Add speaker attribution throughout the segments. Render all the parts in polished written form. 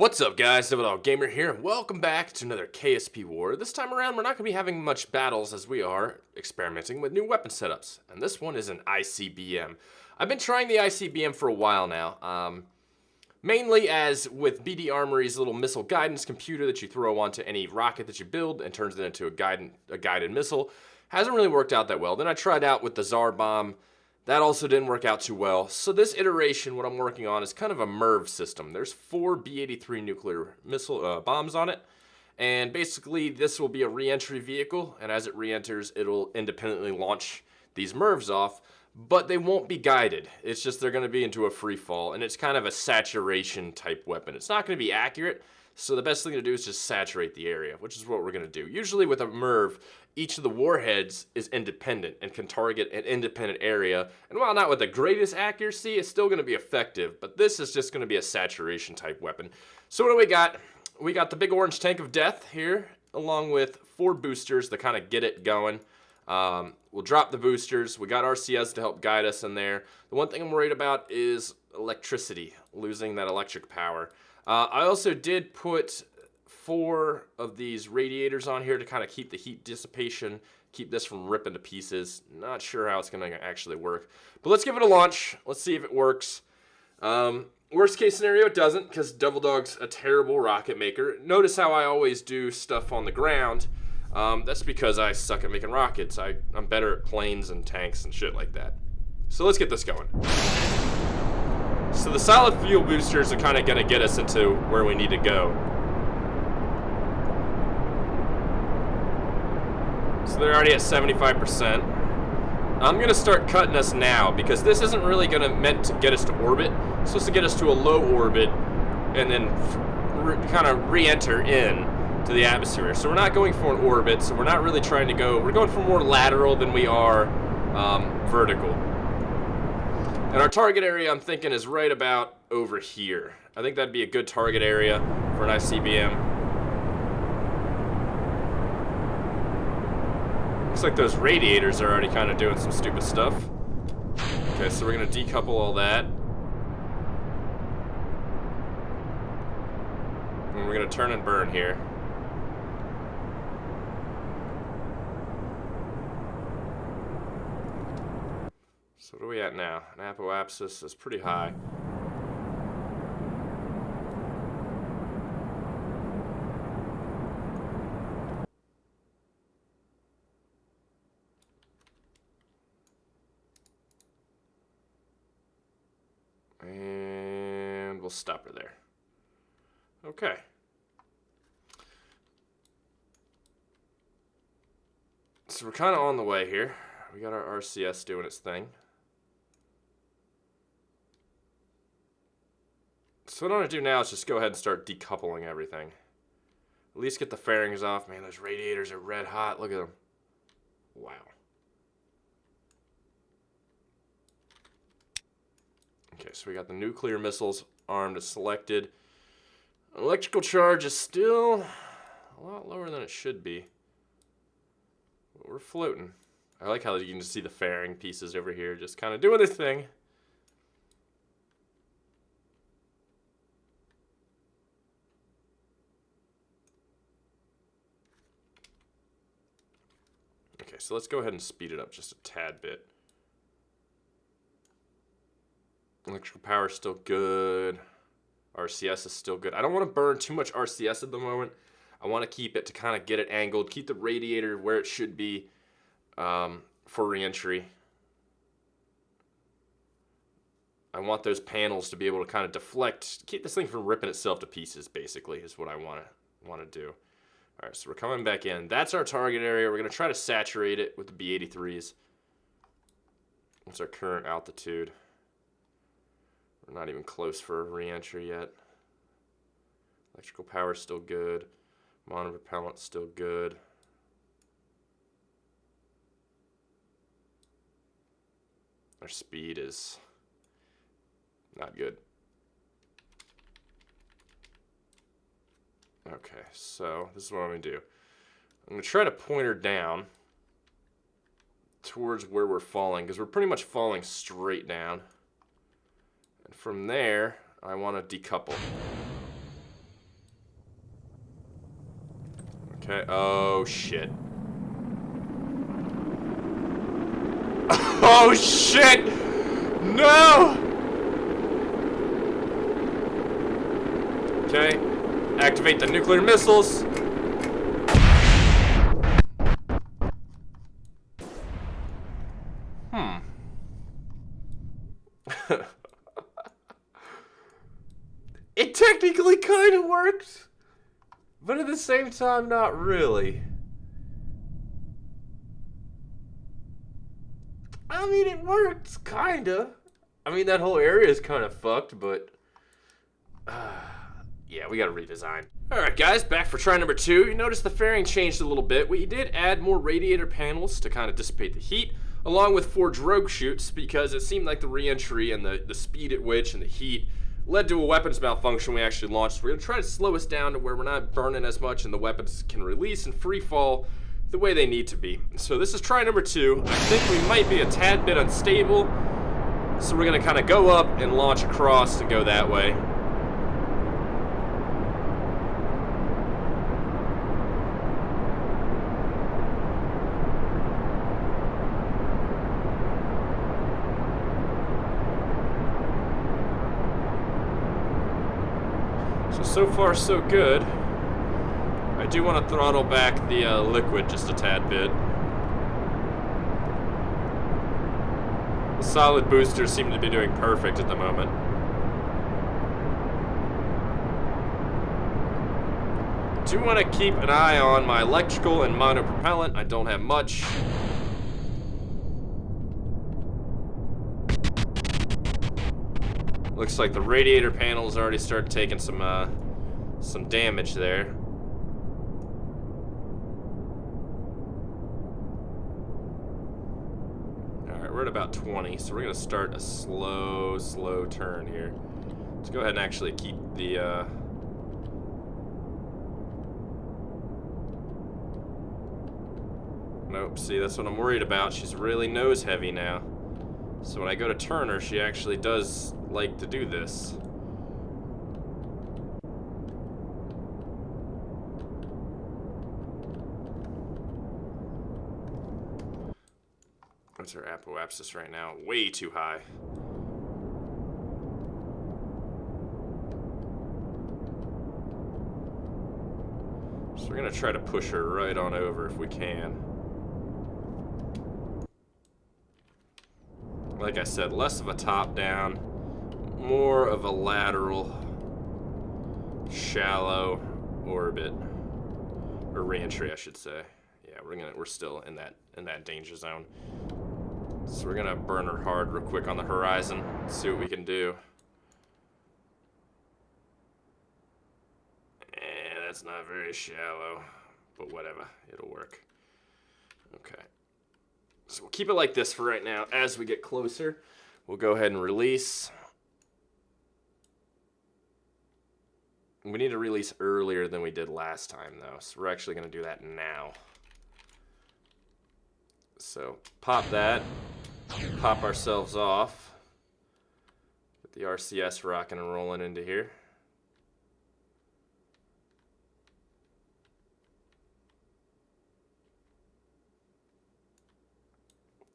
Speaker 1: What's up guys, Gamer here. Welcome back to another KSP War. This time around we're not going to be having much battles as we are experimenting with new weapon setups. And this one is an ICBM. I've been trying the ICBM for a while now. Mainly as with BD Armory's little missile guidance computer that you throw onto any rocket that you build and turns it into a guided missile. Hasn't really worked out that well. Then I tried out with the Tsar bomb. That also didn't work out too well. So this iteration, what I'm working on is kind of a MIRV system. There's 4 B-83 nuclear missile bombs on it. And basically this will be a re-entry vehicle. And as it re-enters, it'll independently launch these MIRVs off. But they won't be guided. It's just they're going to be into a free fall. And it's kind of a saturation type weapon. It's not going to be accurate. So the best thing to do is just saturate the area, which is what we're going to do. Usually with a MIRV, each of the warheads is independent and can target an independent area. And while not with the greatest accuracy, it's still going to be effective. But this is just going to be a saturation type weapon. So what do we got? We got the big orange tank of death here, along with 4 boosters to kind of get it going. We'll drop the boosters. We got RCS to help guide us in there. The one thing I'm worried about is electricity, losing that electric power. I also did put 4 of these radiators on here to kind of keep the heat dissipation, keep this from ripping to pieces. Not sure how it's going to actually work. But let's give it a launch. Let's see if it works. Worst case scenario, it doesn't, because Devil Dog's a terrible rocket maker. Notice how I always do stuff on the ground. That's because I suck at making rockets. I'm better at planes and tanks and shit like that. So let's get this going. So the solid fuel boosters are kind of going to get us into where we need to go. So they're already at 75%. I'm going to start cutting us now because this isn't really meant to get us to orbit. It's supposed to get us to a low orbit and then kind of re-enter in to the atmosphere. So we're not going for an orbit, so we're not really trying to go, we're going for more lateral than we are vertical. And our target area, I'm thinking, is right about over here. I think that'd be a good target area for an ICBM. Looks like those radiators are already kind of doing some stupid stuff. Okay, so we're going to decouple all that. And we're going to turn and burn here. So what are we at now? An apoapsis is pretty high. And we'll stop her there. Okay. So we're kind of on the way here. We got our RCS doing its thing. So what I want to do now is just go ahead and start decoupling everything. At least get the fairings off. Man, those radiators are red hot. Look at them. Wow. Okay, so we got the nuclear missiles armed and selected. Electrical charge is still a lot lower than it should be. But we're floating. I like how you can just see the fairing pieces over here just kind of doing their thing. Okay, so let's go ahead and speed it up just a tad bit. Electrical power is still good. RCS is still good. I don't want to burn too much RCS at the moment. I want to keep it to kind of get it angled, keep the radiator where it should be for re-entry. I want those panels to be able to kind of deflect, keep this thing from ripping itself to pieces, basically, is what I want to do. All right, so we're coming back in. That's our target area. We're going to try to saturate it with the B-83s. What's our current altitude? We're not even close for a re-entry yet. Electrical power is still good. Monopropellant still good. Our speed is not good. Okay, so this is what I'm going to do. I'm going to try to point her down towards where we're falling, because we're pretty much falling straight down. And from there, I want to decouple. Okay, oh shit. Oh shit! No! Okay, activate the nuclear missiles. It technically kind of worked, but at the same time, not really. I mean, it worked, kinda. I mean, that whole area is kind of fucked, but... yeah, we gotta redesign. Alright guys, back for try number 2. You notice the fairing changed a little bit. We did add more radiator panels to kind of dissipate the heat, along with 4 drogue chutes, because it seemed like the re-entry and the speed at which and the heat led to a weapons malfunction we actually launched. We're gonna try to slow us down to where we're not burning as much and the weapons can release and free fall the way they need to be. So this is try number 2. I think we might be a tad bit unstable, so we're gonna kind of go up and launch across and go that way. So far so good. I do want to throttle back the liquid just a tad bit. The solid boosters seem to be doing perfect at the moment. Do want to keep an eye on my electrical and monopropellant. I don't have much. Looks like the radiator panels already started taking some damage there. Alright, we're at about 20, so we're gonna start a slow turn here. Let's go ahead and actually keep the nope, see, that's what I'm worried about. She's really nose heavy now. So when I go to turn her, she actually does like to do this. What's her apoapsis right now? Way too high. So we're gonna try to push her right on over if we can. Like I said, less of a top down, more of a lateral, shallow orbit, or re-entry, I should say. Yeah, we're still in that danger zone. So we're gonna burn her hard real quick on the horizon, see what we can do. That's not very shallow, but whatever, it'll work. Okay. So we'll keep it like this for right now. As we get closer, we'll go ahead and release. We need to release earlier than we did last time, though, so we're actually going to do that now. So pop that, pop ourselves off. Get the RCS rocking and rolling into here.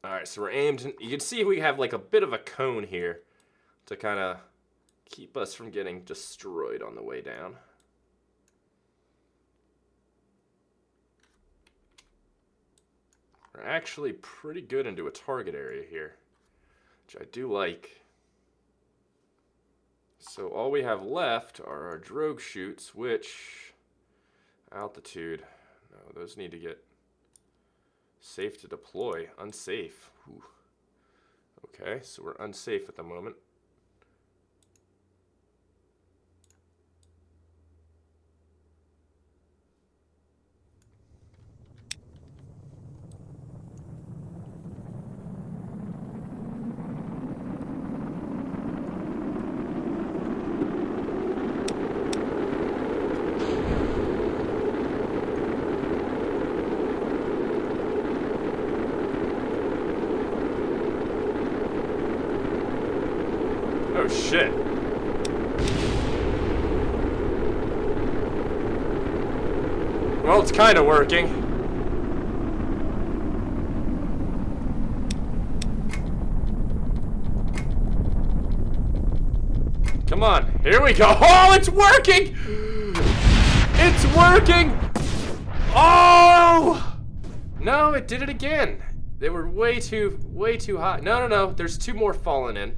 Speaker 1: Alright, so we're aimed. You can see we have like a bit of a cone here to kind of keep us from getting destroyed on the way down. We're actually pretty good into a target area here, which I do like. So all we have left are our drogue chutes, which altitude, no, those need to get safe to deploy. Unsafe. Ooh. Okay, so we're unsafe at the moment. Oh shit. Well, it's kind of working. Come on, here we go. Oh, it's working! It's working! Oh! No, it did it again. They were way too high. No. There's 2 more falling in.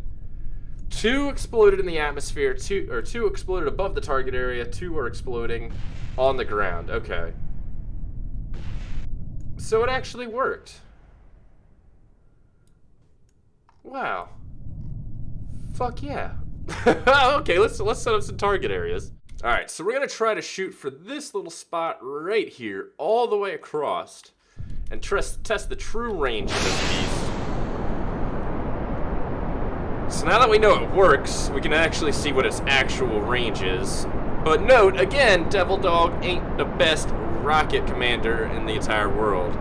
Speaker 1: 2 exploded in the atmosphere. 2 exploded above the target area. 2 are exploding on the ground. Okay. So it actually worked. Wow. Fuck yeah. Okay, let's set up some target areas. All right, so we're gonna try to shoot for this little spot right here, all the way across, and test the true range of this beast. So now that we know it works, we can actually see what its actual range is. But note, again, Devil Dog ain't the best rocket commander in the entire world.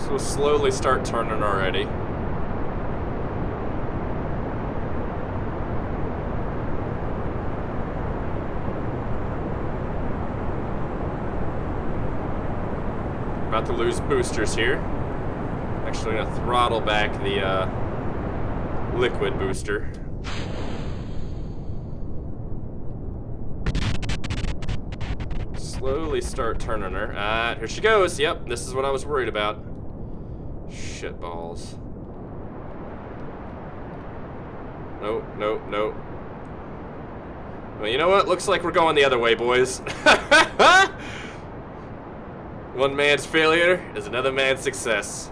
Speaker 1: So we'll slowly start turning already. About to lose boosters here. Actually gonna throttle back the liquid booster. Slowly start turning her. Here she goes. Yep, this is what I was worried about. Shit balls. Nope. Well, you know what? Looks like we're going the other way, boys. One man's failure is another man's success.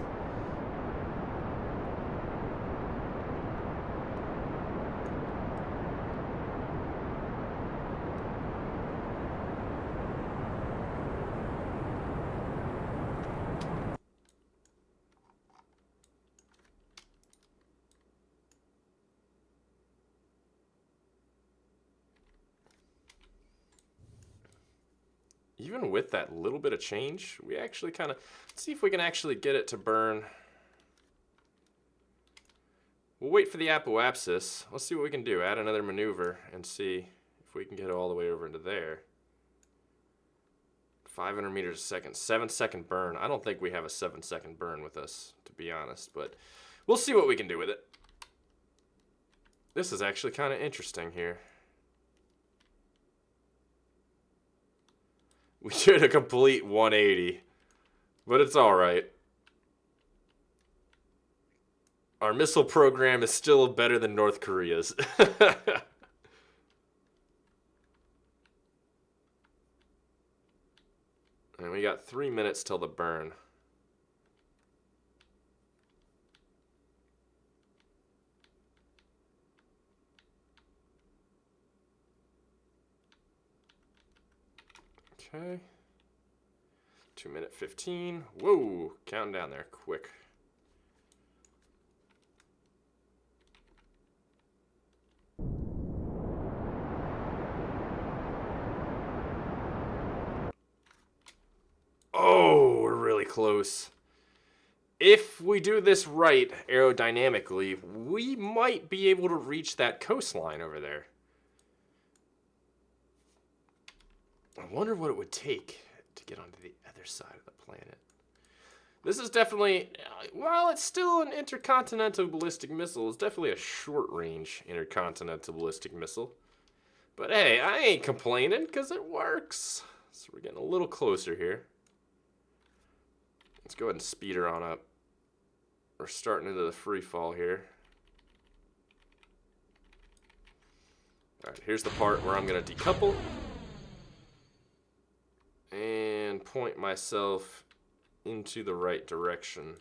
Speaker 1: Even with that little bit of change, we actually kind of, let's see if we can actually get it to burn. We'll wait for the apoapsis. Let's see what we can do. Add another maneuver and see if we can get it all the way over into there. 500 meters a second, 7-second burn. I don't think we have a 7-second burn with us, to be honest, but we'll see what we can do with it. This is actually kind of interesting here. We did a complete 180, but it's all right. Our missile program is still better than North Korea's. And we got 3 minutes till the burn. Okay. 2:15. Whoa, counting down there quick. Oh, we're really close. If we do this right aerodynamically, we might be able to reach that coastline over there. I wonder what it would take to get onto the other side of the planet. This is definitely, while it's still an intercontinental ballistic missile, it's definitely a short-range intercontinental ballistic missile. But hey, I ain't complaining because it works. So we're getting a little closer here. Let's go ahead and speed her on up. We're starting into the free fall here. All right, here's the part where I'm going to decouple and point myself into the right direction.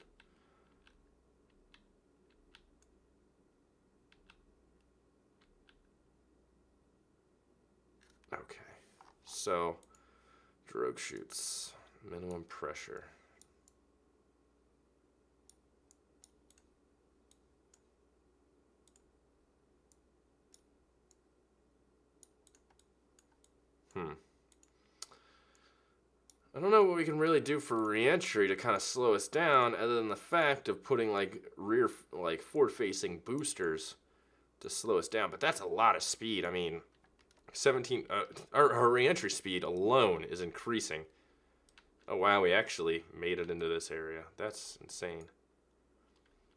Speaker 1: Okay, so drogue chutes, minimum pressure. I don't know what we can really do for re-entry to kind of slow us down, other than the fact of putting like forward-facing boosters to slow us down. But that's a lot of speed. I mean, 17. Our re-entry speed alone is increasing. Oh wow, we actually made it into this area. That's insane.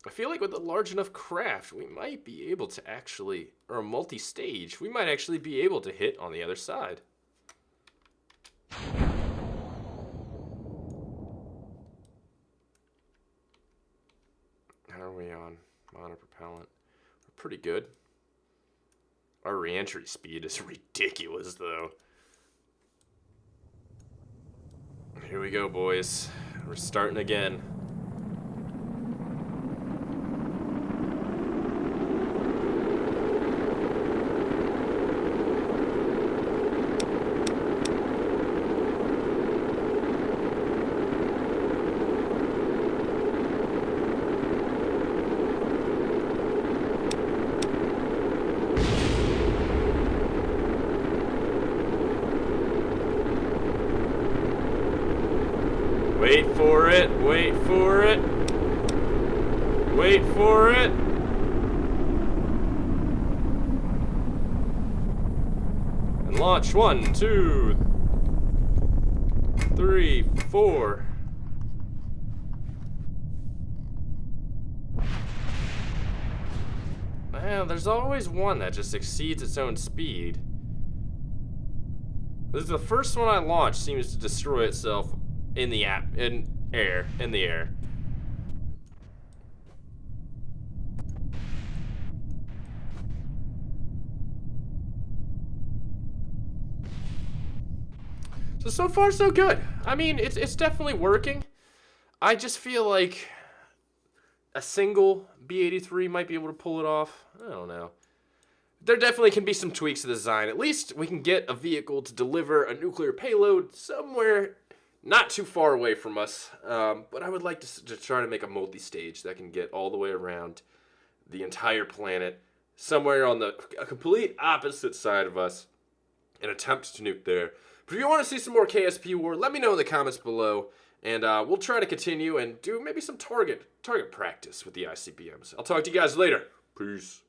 Speaker 1: I feel like with a large enough craft, we might be able to actually, or a multi-stage, we might actually be able to hit on the other side. How are we on monopropellant? We're pretty good. Our re-entry speed is ridiculous, though. Here we go, boys. We're starting again. Wait for it, wait for it, wait for it. And launch 1, 2, 3, 4. Well, there's always one that just exceeds its own speed. This is the first one I launched seems to destroy itself in the air. So far so good. I mean, it's definitely working. I just feel like a single B-83 might be able to pull it off. I don't know. There definitely can be some tweaks to the design. At least we can get a vehicle to deliver a nuclear payload somewhere not too far away from us, but I would like to try to make a multi-stage that can get all the way around the entire planet, somewhere on a complete opposite side of us, and attempt to nuke there. But if you want to see some more KSP War, let me know in the comments below, and we'll try to continue and do maybe some target practice with the ICBMs. I'll talk to you guys later. Peace.